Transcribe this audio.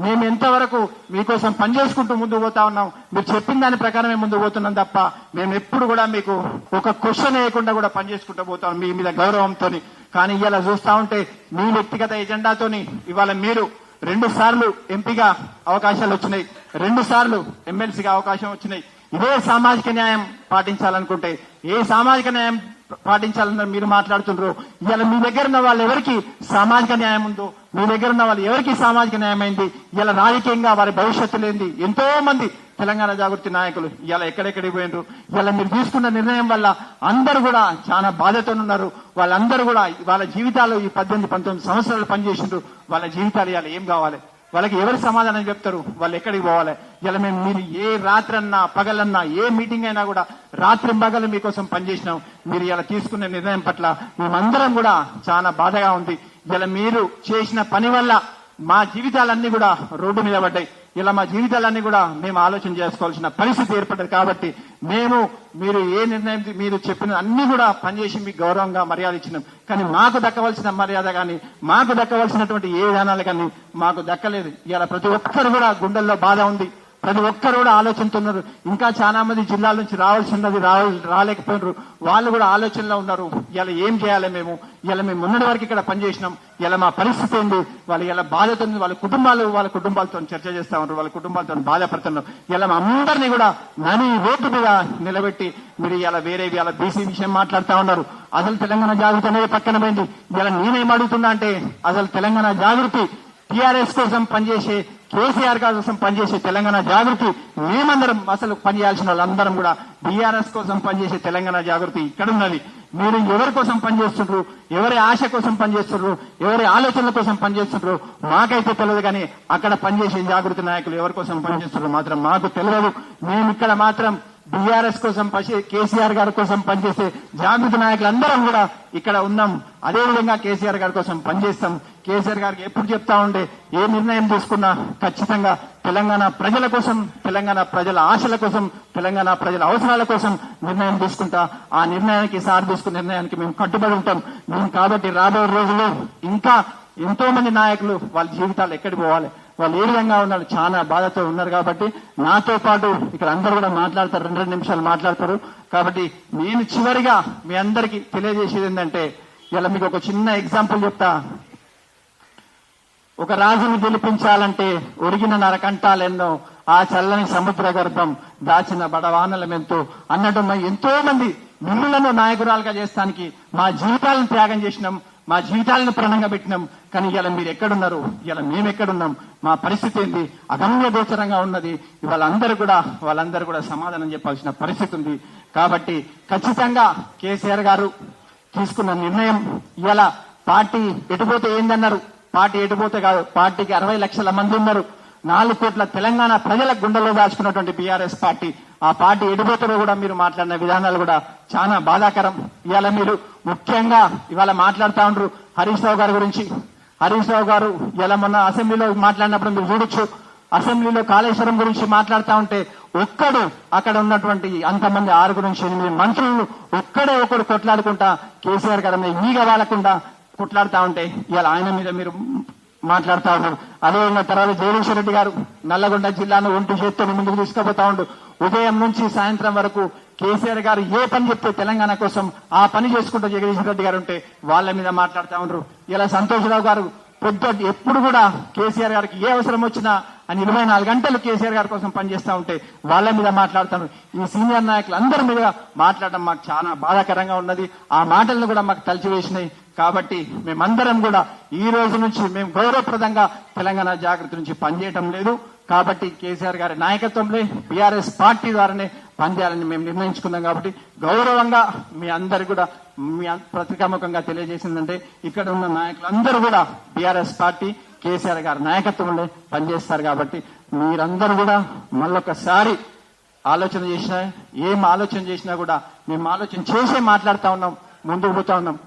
మేము ఎంతవరకు మీకోసం పనిచేసుకుంటూ ముందుకు పోతా ఉన్నాం. మీరు చెప్పిన దాని ప్రకారమే ముందుకు పోతున్నాం తప్ప మేము ఎప్పుడు కూడా మీకు ఒక క్వశ్చన్ వేయకుండా కూడా పనిచేసుకుంటూ పోతాం మీ మీద గౌరవంతో. కానీ ఇవాళ చూస్తా ఉంటే మీ వ్యక్తిగత ఎజెండాతోని ఇవాళ మీరు 2 సార్లు ఎంపీగా అవకాశాలు వచ్చినాయి, 2 సార్లు ఎమ్మెల్సీగా అవకాశం వచ్చినాయి. ఇదే సామాజిక న్యాయం పాటించాలనుకుంటే ఏ సామాజిక న్యాయం పాటించాలని మీరు మాట్లాడుతున్నారు? ఇవాళ మీ దగ్గర ఉన్న వాళ్ళు ఎవరికి సామాజిక న్యాయం ఉందో, మీ దగ్గర ఉన్న వాళ్ళు ఎవరికి సామాజిక న్యాయం అయింది? ఇవాళ రాజకీయంగా వారి భవిష్యత్తు లేనిది ఎంతో మంది తెలంగాణ జాగృతి నాయకులు ఇవాళ ఎక్కడెక్కడికి పోయినరు. ఇవాళ మీరు తీసుకున్న నిర్ణయం వల్ల అందరూ కూడా చాలా బాధతో ఉన్నారు. వాళ్ళందరూ కూడా వాళ్ళ జీవితాలు ఈ 18-19 సంవత్సరాలు పనిచేసిండ్రు. వాళ్ళ జీవితాలు ఇవాళ ఏం కావాలి? వాళ్ళకి ఎవరు సమాధానం చెప్తారు? వాళ్ళు ఎక్కడికి పోవాలి? ఇలా మేము మీరు ఏ రాత్రన్నా పగలన్నా ఏ మీటింగ్ అయినా కూడా రాత్రి పగలు మీకోసం పనిచేసినాం. మీరు ఇలా తీసుకునే నిర్ణయం పట్ల మేమందరం కూడా చాలా బాధగా ఉంది. ఇలా మీరు చేసిన పని వల్ల మా జీవితాలన్నీ కూడా రోడ్డు మీద పడ్డాయి. ఇలా మా జీవితాలన్నీ కూడా మేము ఆలోచన చేసుకోవాల్సిన పరిస్థితి ఏర్పడ్డది. కాబట్టి మీరు ఏ నిర్ణయం మీరు చెప్పిన అన్ని కూడా పనిచేసి మీకు గౌరవంగా మర్యాద ఇచ్చినాం. కానీ మాకు దక్కవలసిన మర్యాద కానీ మాకు దక్కవలసినటువంటి ఏ విధానాలు కానీ మాకు దక్కలేదు. ఇలా ప్రతి ఒక్కరు కూడా గుండెల్లో బాధ ఉంది. ప్రతి ఒక్కరు కూడా ఆలోచనతున్నారు. ఇంకా చాలా మంది జిల్లాల నుంచి రావాల్సినది రాలేకపోయినారు. వాళ్ళు కూడా ఆలోచనలో ఉన్నారు. ఇలా ఏం చేయాలి మేము? ఇలా మేము మొన్నటి వరకు ఇక్కడ పనిచేసినాం. ఇలా మా పరిస్థితి ఏంది? వాళ్ళు ఇలా బాధతో వాళ్ళ కుటుంబాలతో చర్చ చేస్తా ఉన్నారు. వాళ్ళ కుటుంబాలతో బాధపడుతున్నారు. ఇలా మా అందరినీ కూడా నని రోడ్డు మీద నిలబెట్టి మీరు ఇలా వేరే ఇలా బీసీ విషయం మాట్లాడుతా ఉన్నారు. అసలు తెలంగాణ జాగృతి అనేది పక్కన పోయింది. ఇలా నేనేం అడుగుతున్నా అంటే అసలు తెలంగాణ జాగృతి టీఆర్ఎస్ కోసం పనిచేసే కేసీఆర్ కోసం పనిచేసే తెలంగాణ జాగృతి మేమందరం అసలు పనిచేయాల్సిన వాళ్ళందరం కూడా బీఆర్ఎస్ కోసం పనిచేసే తెలంగాణ జాగృతి ఇక్కడ ఉన్నది. మీరు ఎవరి కోసం పనిచేస్తుండ్రు? ఎవరి ఆశ కోసం పనిచేస్తుండ్రు? ఎవరి ఆలోచనల కోసం పనిచేస్తుండ్రు? మాకైతే తెలియదు. కానీ అక్కడ పనిచేసే జాగృతి నాయకులు ఎవరి కోసం పనిచేస్తుండ్రు మాత్రం మాకు తెలియదు. మేము ఇక్కడ మాత్రం బీఆర్ఎస్ కోసం కేసీఆర్ గారి కోసం పనిచేసే జాగృతి నాయకులందరం కూడా ఇక్కడ ఉన్నాం. అదేవిధంగా కేసీఆర్ గారి కోసం పనిచేస్తాం. కేసీఆర్ గారికి ఎప్పుడు చెప్తా ఉండే ఏ నిర్ణయం తీసుకున్నా ఖచ్చితంగా తెలంగాణ ప్రజల కోసం, తెలంగాణ ప్రజల ఆశల కోసం, తెలంగాణ ప్రజల అవసరాల కోసం నిర్ణయం తీసుకుంటా. ఆ నిర్ణయానికి సార్ తీసుకున్న నిర్ణయానికి మేము కట్టుబడి ఉంటాం. కాబట్టి రాబోయే రోజుల్లో ఇంకా ఎంతో మంది నాయకులు వాళ్ళ జీవితాలు ఎక్కడికి పోవాలి, వాళ్ళు ఏ విధంగా ఉన్నారు, చాలా బాధతో ఉన్నారు. కాబట్టి నాతో పాటు ఇక్కడ అందరూ కూడా మాట్లాడతారు, 2 నిమిషాలు మాట్లాడతారు. కాబట్టి నేను చివరిగా మీ అందరికీ తెలియజేసేది ఏంటంటే ఇలా మీకు ఒక చిన్న ఎగ్జాంపుల్ చెప్తా. ఒక రాజును గెలిపించాలంటే ఒరిగిన నరకంటాలెన్నో, ఆ చల్లని సముద్ర గర్భం దాచిన బడవానలమెంతో అన్నట్టు ఎంతో మంది మిమ్మలను నాయకురాలుగా చేస్తానికి మా జీవితాలను త్యాగం చేసినాం, మా జీవితాలను ప్రణంగా పెట్టినాం. కానీ ఇలా మీరు ఎక్కడున్నారు? ఇలా మేము ఎక్కడున్నాం? మా పరిస్థితి ఏంది? అగమ్య గోచరంగా ఉన్నది. వాళ్ళందరూ కూడా సమాధానం చెప్పాల్సిన పరిస్థితి ఉంది. కాబట్టి ఖచ్చితంగా కేసీఆర్ గారు తీసుకున్న నిర్ణయం ఇలా పార్టీ ఎటుపోతే ఏందన్నారు? పార్టీ ఎటుపోతే కాదు, పార్టీకి 60 లక్షల మంది ఉన్నారు. 4 కోట్ల తెలంగాణ ప్రజల గుండెల్లో దాచుకున్నటువంటి బీఆర్ఎస్ పార్టీ, ఆ పార్టీ ఎటుపోతారో కూడా మీరు మాట్లాడిన విధానాలు కూడా చాలా బాధాకరం. ఇవాళ మీరు ముఖ్యంగా ఇవాళ మాట్లాడుతూ ఉండరు హరీష్ రావు గారి గురించి. హరీష్ రావు గారు ఇలా మొన్న అసెంబ్లీలో మాట్లాడినప్పుడు మీరు చూడొచ్చు. అసెంబ్లీలో కాళేశ్వరం గురించి మాట్లాడుతూ ఉంటే ఒక్కడు అక్కడ ఉన్నటువంటి అంతమంది 6 నుంచి 8 మంత్రులను ఒకడు కొట్లాడుకుంటా కేసీఆర్ గారి మీద ఈగ వాలకుండా కొట్లాడుతూ ఉంటే ఇవాళ ఆయన మీద మీరు మాట్లాడుతూ ఉన్నారు. అదేవిధంగా తర్వాత జగదీశ్వర్ రెడ్డి గారు నల్లగొండ జిల్లాను ఒంటి చేత్తో ముందుకు తీసుకుపోతా ఉండు. ఉదయం నుంచి సాయంత్రం వరకు కేసీఆర్ గారు ఏ పని చెప్తే తెలంగాణ కోసం ఆ పని చేసుకుంటూ జగదీశ్వర్ రెడ్డి గారు ఉంటే వాళ్ళ మీద మాట్లాడుతూ ఉండరు. ఇలా సంతోషరావు గారు ఎప్పుడు కూడా కేసీఆర్ గారికి ఏ అవసరం వచ్చినా అని 24 గంటలు కేసీఆర్ గారి కోసం పనిచేస్తూ ఉంటే వాళ్ళ మీద మాట్లాడుతాను. ఈ సీనియర్ నాయకులు అందరి మీద మాట్లాడడం మాకు చాలా బాధాకరంగా ఉన్నది. ఆ మాటలను కూడా మాకు తలిచివేసినాయి. కాబట్టి మేమందరం కూడా ఈ రోజు నుంచి మేము గౌరవప్రదంగా తెలంగాణ జాగృతి నుంచి పనిచేయటం లేదు. కాబట్టి కేసీఆర్ గారి నాయకత్వంలో బీఆర్ఎస్ పార్టీ ద్వారానే పనిచేయాలని మేము నిర్ణయించుకున్నాం. కాబట్టి గౌరవంగా మీ అందరు కూడా మీ పత్రికాముఖంగా తెలియజేసిందంటే ఇక్కడ ఉన్న నాయకులందరూ కూడా బీఆర్ఎస్ పార్టీ కేసీఆర్ గారి నాయకత్వంలో పనిచేస్తారు. కాబట్టి మీరందరూ కూడా మళ్ళొకసారి ఆలోచన చేసినా కూడా మేము ఆలోచన చేసే మాట్లాడుతూ ఉన్నాం, ముందుకు పోతా ఉన్నాం.